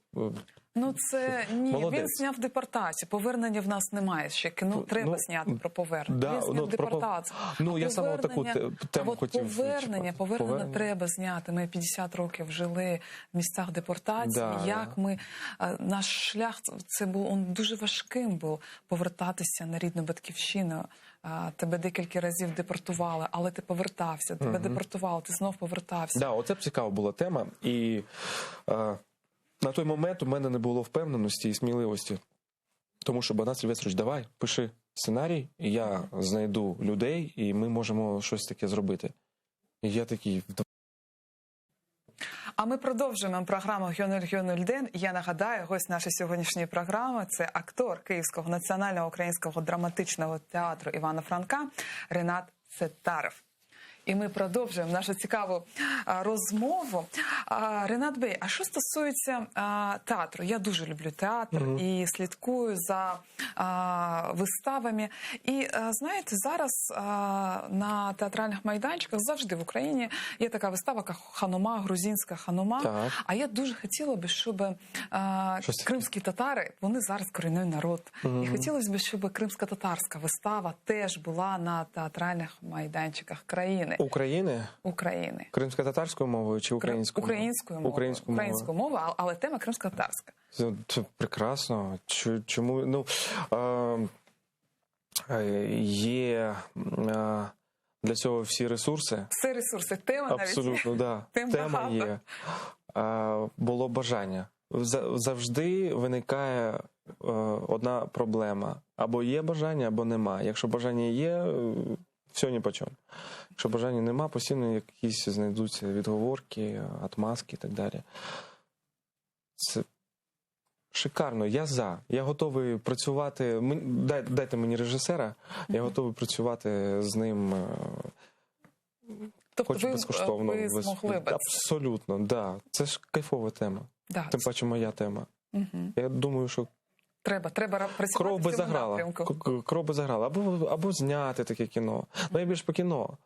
Він зняв депортацію. Повернення в нас немає ще. Кіно треба зняти про повернення. Він зняв депортацію. Я саме таку тему хотів. Повернення треба зняти. Ми 50 років жили в місцях депортації. Наш шлях, він дуже важким був повертатися на рідну батьківщину. Тебе декілька разів депортували, але ти повертався. Тебе депортували, ти знов повертався. Так, оце б цікава була тема. І... На той момент у мене не було впевненості і сміливості. Тому що Богдан Сильвестрович, давай, пиши сценарій, і я знайду людей, і ми можемо щось таке зробити. І я такий... А ми продовжуємо програму «Гьонель Ден». Я нагадаю, гость нашої сьогоднішньої програми – це актор Київського національного українського драматичного театру Івана Франка Ренат Сеттаров. І ми продовжуємо нашу цікаву розмову. Ренат Бей, а що стосується театру? Я дуже люблю театр і слідкую за виставами. І, знаєте, зараз на театральних майданчиках завжди в Україні є така вистава, як «Ханума», грузинська «Ханума». Так. А я дуже хотіла б, щоб кримські татари, вони зараз корінний народ. І хотілося б, щоб кримсько-татарська вистава теж була на театральних майданчиках країни. України. Кримсько-татарською мовою чи українською? Українською мовою, але тема кримсько-татарська. Це прекрасно. Чому? Є для цього всі ресурси. Всі ресурси. Тема навіть. Абсолютно, да. Тема є. Було бажання. Завжди виникає одна проблема. Або є бажання, або нема. Якщо бажання є, все ні по чому. Якщо бажання нема, постійно якісь знайдуться відговорки, отмазки і так далі. Це шикарно. Я готовий працювати. Дайте мені режисера, я готовий працювати з ним. Тобто хоч безкоштовно. Ви змогли б. Абсолютно, так. Да. Це ж кайфова тема. Да. Тим паче моя тема. Я думаю, що Треба працювати в цьому напрямку. Кров би заграла. Або зняти таке кіно. Я більш по кіно.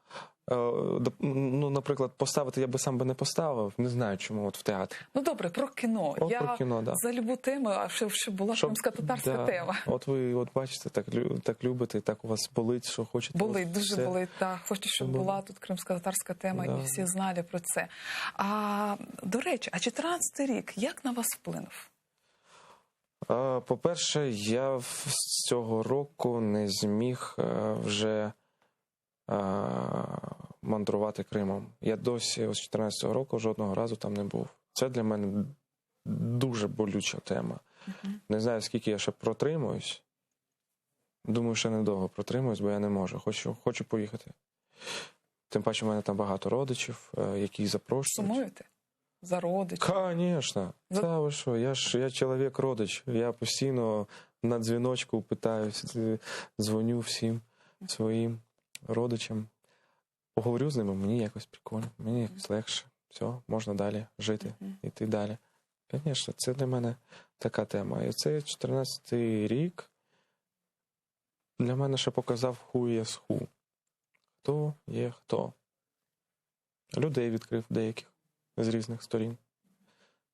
Наприклад, поставити я би сам не поставив. Не знаю, чому в театрі. Добре, про кіно. Про кіно, да. За любу тему, щоб була кримсько-татарська тема. От ви бачите, так любите, так у вас болить, що хочете. Болить, дуже болить, так. Хочу, щоб була тут кримсько-татарська тема, і всі знали про це. До речі, 14-й рік, як на вас вплинув? По-перше, я з цього року не зміг вже мандрувати Кримом. Я досі з 14-го року жодного разу там не був. Це для мене дуже болюча тема. Не знаю, скільки я ще протримуюсь. Думаю, ще недовго протримуюсь, бо я не можу. Хочу поїхати. Тим паче, в мене там багато родичів, які запрошують. Сумуєте? За родичів? Звісно. Та ви що, я чоловік-родич. Я постійно на дзвіночку питаюсь, дзвоню всім своїм родичам. Поговорю з ними, мені якось прикольно, мені якось легше. Все, можна далі жити, йти далі. Звісно, це для мене така тема. І цей 14-й рік для мене ще показав who є who. Хто є хто. Людей відкрив деяких. з різних сторін.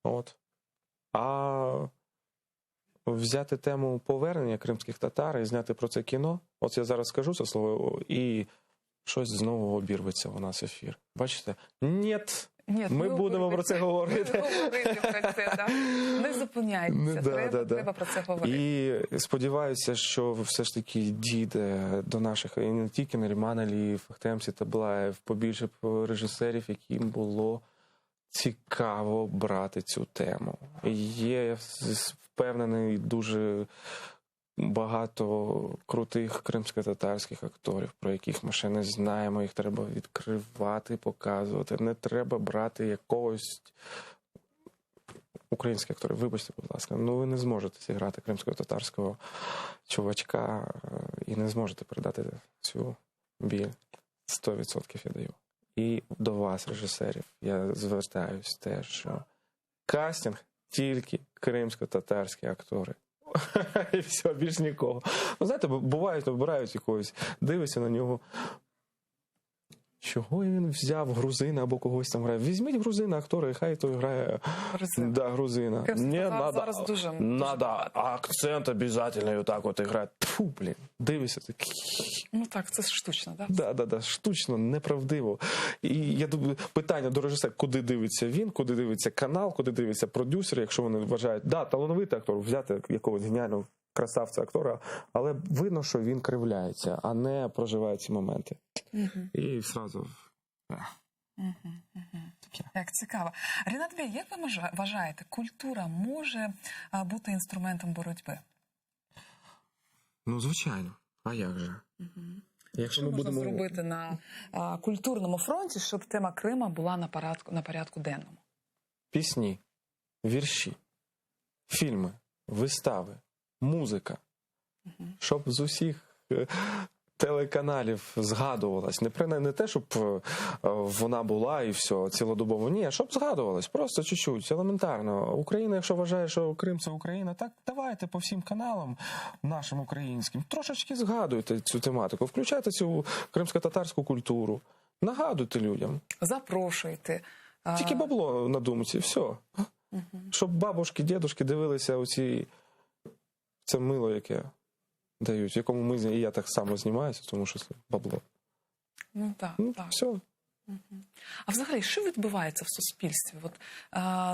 От. А взяти тему повернення кримських татар і зняти про це кіно, от я зараз скажу це слово, і щось знову обірветься у нас ефір. Бачите? Нєт! Ні, Ми будемо про це говорити. Говорити про це, да. Не зупиняйтеся, треба про це говорити. І сподіваюся, що все ж таки дійде до наших, і не тільки Наріман Алієв, Ахтем Сітаблаєв, побільше режисерів, яким було цікаво брати цю тему. І є, впевнений, дуже багато крутих кримсько-татарських акторів, про яких ми ще не знаємо, їх треба відкривати, показувати. Не треба брати якогось українських акторів. Вибачте, будь ласка, ви не зможете зіграти кримсько-татарського чувачка і не зможете передати цю біль. 100% я даю. І до вас, режисерів, я звертаюсь теж, що кастинг тільки кримсько-татарські актори. І все, більш нікого. Знаєте, бувають, вибирають якогось, дивишся на нього. Чого він взяв грузина або когось там грає? Візьміть грузина, актора, і хай той грає грузина. Не, зараз дуже надо акцент обов'язково отак от грати. Тьфу, блін, дивишся. Ну так, це штучно, так? Да, штучно, неправдиво. І я думаю, питання до режисера, куди дивиться він, куди дивиться канал, куди дивиться продюсер, якщо вони вважають, талановитий актор, взяти якогось геніального красавця актора, але видно, що він кривляється, а не проживає ці моменти. І зразу... Як цікаво. Рінат Бей, як ви вважаєте, культура може бути інструментом боротьби? Ну, звичайно. А як же? Якщо що можна зробити на культурному фронті, щоб тема Крима була на порядку денному? Пісні, вірші, фільми, вистави, музика. Щоб з усіх телеканалів згадувалась. Не те, щоб вона була і все, цілодобово. Ні, щоб згадувалась. Просто чуть-чуть, елементарно. Україна, якщо вважає, що Крим – це Україна, так давайте по всім каналам нашим українським трошечки згадуйте цю тематику. Включайте цю кримсько-татарську культуру. Нагадуйте людям. Запрошуйте. Тільки бабло на думці, все. Щоб бабушки, дідушки дивилися оці... Це мило, яке дають, в якому ми, і я так само знімаюся, тому що це бабло. Ну так. Все. А взагалі, що відбувається в суспільстві? От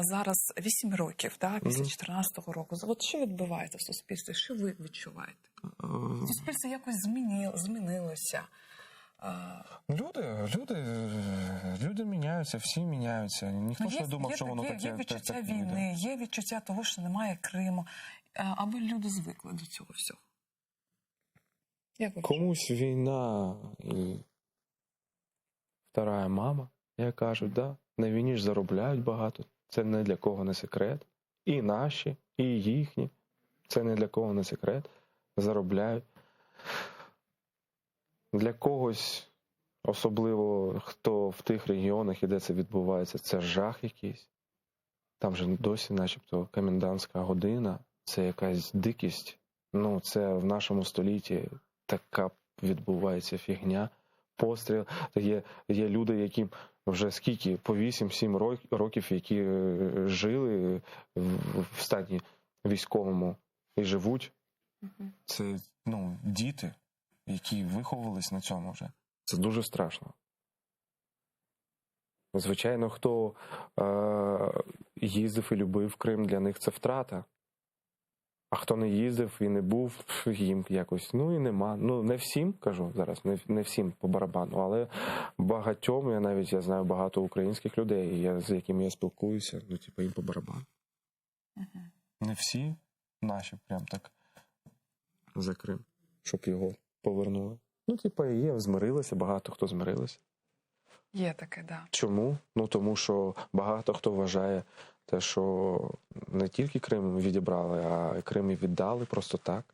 зараз 8 років, після 2014 року. От що відбувається в суспільстві? Що ви відчуваєте? Суспільство якось змінилося. Люди міняються, всі міняються. Ніхто ж не думав, що воно таке. Є відчуття війни, є відчуття того, що немає Криму. Аби люди звикли до цього всього. Комусь війна і вторая мама, як кажуть, да? На війні ж заробляють багато. Це не для кого не секрет. І наші, і їхні. Це не для кого не секрет. Заробляють. Для когось, особливо хто в тих регіонах, і де це відбувається, це жах якийсь. Там же досі начебто комендантська година. Це якась дикість. Це в нашому столітті така відбувається фігня. Постріл. Є люди, яким вже скільки, по 8-7 років, які жили в стані військовому і живуть. Це, діти, які виховувались на цьому вже. Це дуже страшно. Звичайно, хто їздив і любив Крим, для них це втрата. А хто не їздив і не був, їм якось, і нема. Не всім, кажу зараз, не всім по барабану, але багатьом, я знаю багато українських людей, з якими я спілкуюся, їм по барабану. Не всі наші прям так за Крим, щоб його повернули. Змирилися, багато хто змирилися. Є таке, да. Чому? Тому що багато хто вважає те, що не тільки Крим відібрали, а Крим і віддали просто так.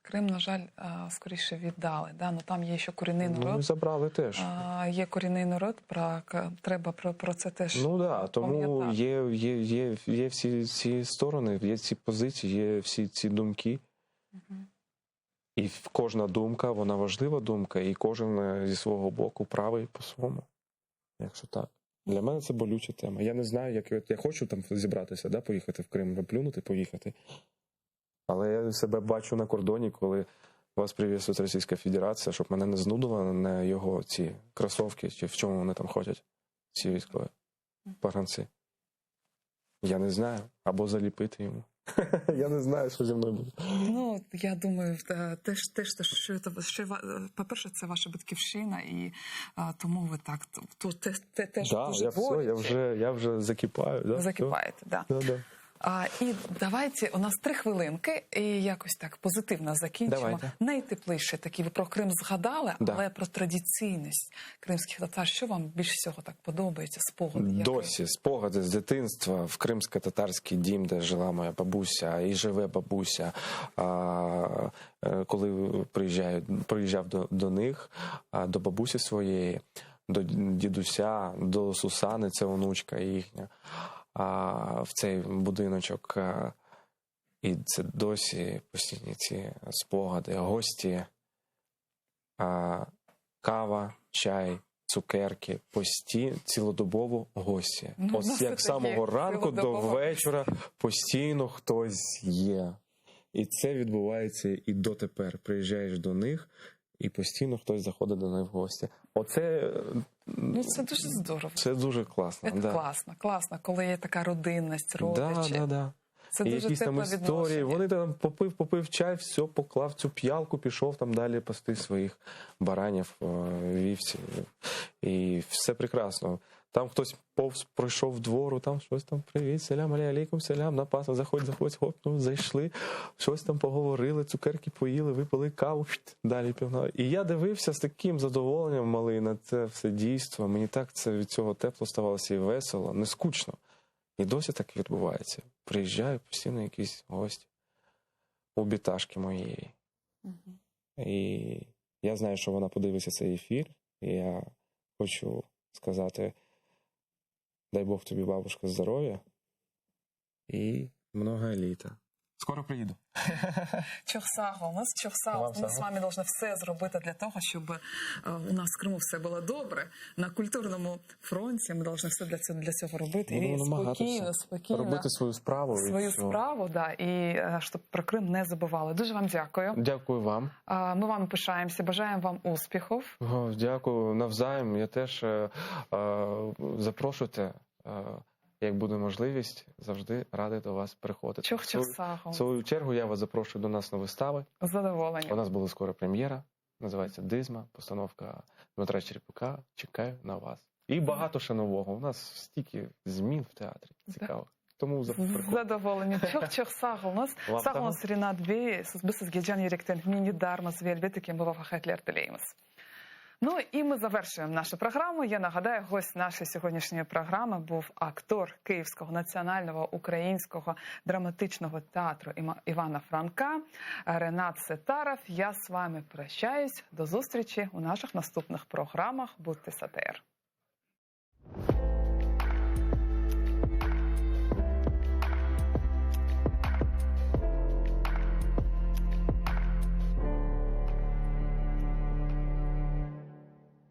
Крим, на жаль, скоріше віддали. Да? Там є ще корінний народ. І забрали теж. Є корінний народ, треба про це теж тому є всі ці сторони, є ці позиції, є всі ці думки. І кожна думка, вона важлива думка, і кожен зі свого боку правий по-своєму, якщо так. Для мене це болюча тема. Я не знаю, як я хочу там зібратися, да, поїхати в Крим, плюнути, поїхати. Але я себе бачу на кордоні, коли вас привізуть Російська Федерація, щоб мене не знудило на його ці кросовки, чи в чому вони там ходять, ці військові погранці. Я не знаю. Або заліпити йому. Я не знаю, що зі мною буде. Ну, я думаю, по-перше, це ваша батьківщина, і тому ви так, теж Да, дуже я вже закипаю. Да, ви закипаєте, так. Да, да. І давайте, у нас 3 хвилинки, і якось так позитивно закінчимо. Давайте. Найтепліше такі, ви про Крим згадали, Да. але про традиційність кримських татар. Що вам більше всього так подобається, спогади? Досі спогади з дитинства в кримсько-татарський дім, де жила моя бабуся, і живе бабуся. Коли приїжджав до них, до бабусі своєї, до дідуся, до Сусани, це онучка їхня, в цей будиночок. І це досі постійні ці спогади, гості, кава, чай, цукерки, цілодобово гості. Ну, Ось як з самого ранку до вечора постійно хтось є. І це відбувається і дотепер. Приїжджаєш до них, і постійно хтось заходить до них в гості. Оце... Ну, це дуже здорово. Це дуже класно. Це класно, коли є така родинність, родичі. Да. Це і дуже якісь там тепле історії. відношення. Вони там попив чай, все, поклав цю п'ялку, пішов там далі пасти своїх баранів, вівців. І все прекрасно. Там хтось пройшов двору, там щось там, привіт, селям, алейкум, селям, напасно, заходь, хоп, ну, зайшли, щось там поговорили, цукерки поїли, випили каву, далі пігнали. І я дивився з таким задоволенням малий на це все дійство. Мені так це від цього тепло ставалося і весело, не скучно. І досі так відбувається. Приїжджають постійно якісь гості у біташки моєї. І я знаю, що вона подивиться цей ефір, і я хочу сказати, дай Бог тобі, бабушка, здоров'я і много літа. Скоро приїду. Чохсагомос. Ми з вами повинні все зробити для того, щоб у нас в Криму все було добре. На культурному фронті ми повинні все для цього робити. І спокійно робити свою справу. Да, і щоб про Крим не забували. Дуже вам дякую. Дякую вам. Ми вами пишаємося, бажаємо вам успіхів. Дякую навзаєм. Я теж запрошуйте. Як буде можливість, завжди радий до вас приходити. В свою чергу я вас запрошую до нас на вистави. З задоволенням. У нас буде скоро прем'єра, називається «Дизма», постановка Дмитра Черепюка. Чекаю на вас. І багато ще нового. У нас стільки змін в театрі. Цікаво. Тому З задоволенням. Çok sağ olunuz. Sağ olunuz Ринат Бey. Biz sizge can yürekten minnettarmız ve elbette ki muvaffakiyetler dileyimiz. Ну і ми завершуємо нашу програму. Я нагадаю, гость нашої сьогоднішньої програми був актор Київського національного українського драматичного театру Івана Франка Ренат Сетаров. Я з вами прощаюсь. До зустрічі у наших наступних програмах. Будьте САТР.